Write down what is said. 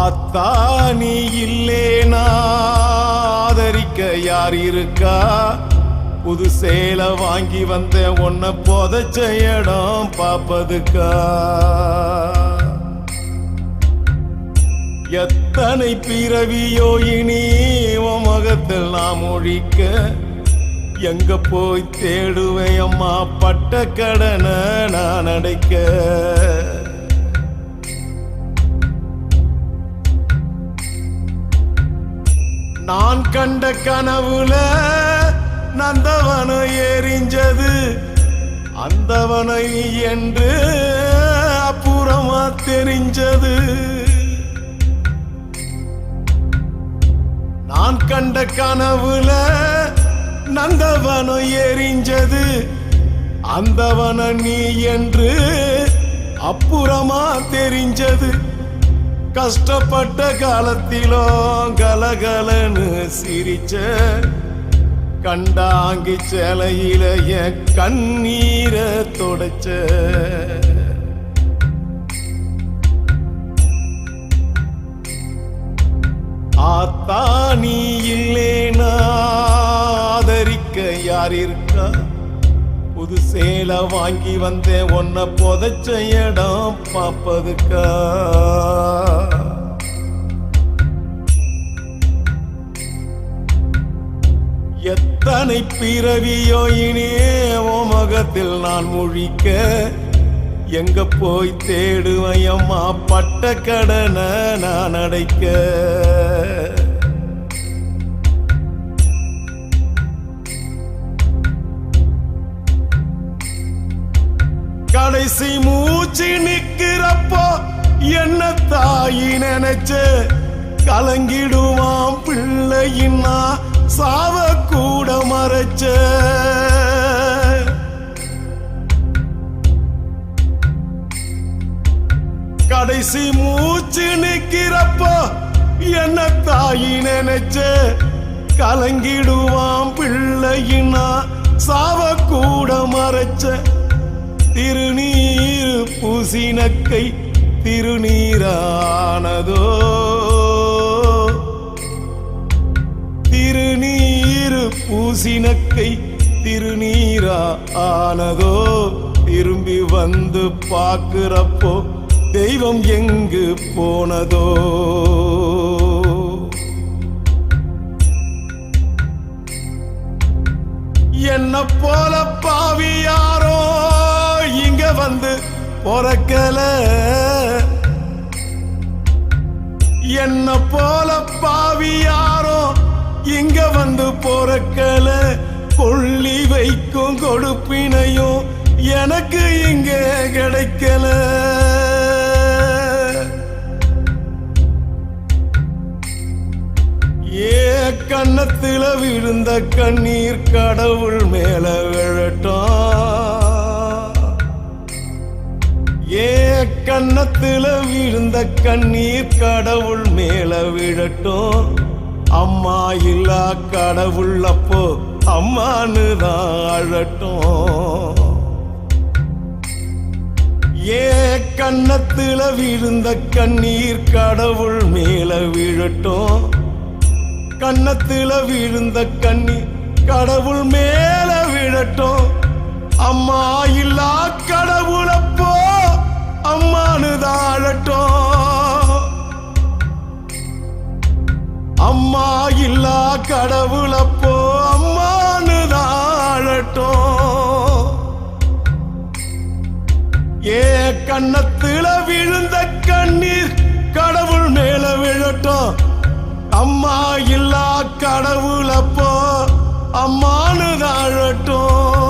ஆத்தா நீ இல்லேனா ஆதரிக்க யார் இருக்கா? புது சேலை வாங்கி வந்த உன்னை புதைச்ச இடம் பாப்பதுக்கா? எத்தனை பிறவியோ இனி உன் முகத்தில் நாம் ஒழிக்க, எங்க போய் தேடுவேன் அம்மா பட்ட கடனை நான் அடைக்க? நான் கண்ட கனவுல நந்தவனம் எரிஞ்சது, அந்தவனை என்று அப்புறமா தெரிஞ்சது. நான் கண்ட கனவுல நந்தவனம் எரிஞ்சது, அந்தவன நீ என்று அப்புறமா தெரிஞ்சது. கஷ்டப்பட்ட காலத்திலும் கலகலன்னு சிரிச்ச, கண்டாங்கி சேலையில என் கண்ணீரை தொடச்ச. ஆத்தா நீ இல்லேனா ஆதரிக்க யார் இருக்கா? புது சேலை வாங்கி வந்தேன் உன்னை புதைச்ச இடம் பாப்பதுக்கா? எத்தனை பிறவியோ இனியே உன் முகத்தில் நான் முழிக்க, எங்க போய் தேடுவேன் அம்மா பட்ட கடனை நான் அடைக்க? கடைசி மூச்சு நிக்கிறப்போ என்ன தாயி நினைச்ச, கலங்கிடுவான் பிள்ளையின்னா சாவ கூட மறைச்ச. கடைசி மூச்சு நிக்கிறப்போ என்ன தாயி நினைச்ச, கலங்கிடுவான் பிள்ளையின்னா சாவ கூட மறைச்ச. திருநீர் பூசினக்கை திருநீரானதோ, திருநீர் பூசினக்கை திருநீரா ஆனதோ. திரும்பி வந்து பார்க்கிறப்போ தெய்வம் எங்கு போனதோ? என்ன போல பாவி யாரோ இங்க வந்து பொறக்கல, என்ன போல பாவி யாரோ இங்க வந்து பொறக்கல. கொள்ளி வைக்கும் கொடுப்பினையும் எனக்கு இங்க கிடைக்கல. ஏ கன்னத்துல விழுந்த கண்ணீர் கடவுள் மேல விழட்டும், ஏ கன்னத்துல விழுந்த கண்ணீர் கடவுள் மேல விழட்டும். அம்மா இல்லா கடவுள் அப்போ அம்மானு தான் அழட்டும். ஏ கன்னத்துல விழுந்த கண்ணீர் கடவுள் மேல விழட்டும், கன்னத்துல விழுந்த கண்ணீர் கடவுள் மேல விழட்டும். அம்மா இல்லா கடவுள் அப்போ அம்மானு தான் அழட்டும். அம்மா இல்லா கடவுள் அப்போ அம்மானு தான் அழட்டும். ஏ கன்னத்துல விழுந்த கண்ணீர் கடவுள் மேல விழட்டும். அம்மா இல்லா கடவுள் அப்போ அம்மானு தான் அழட்டும்.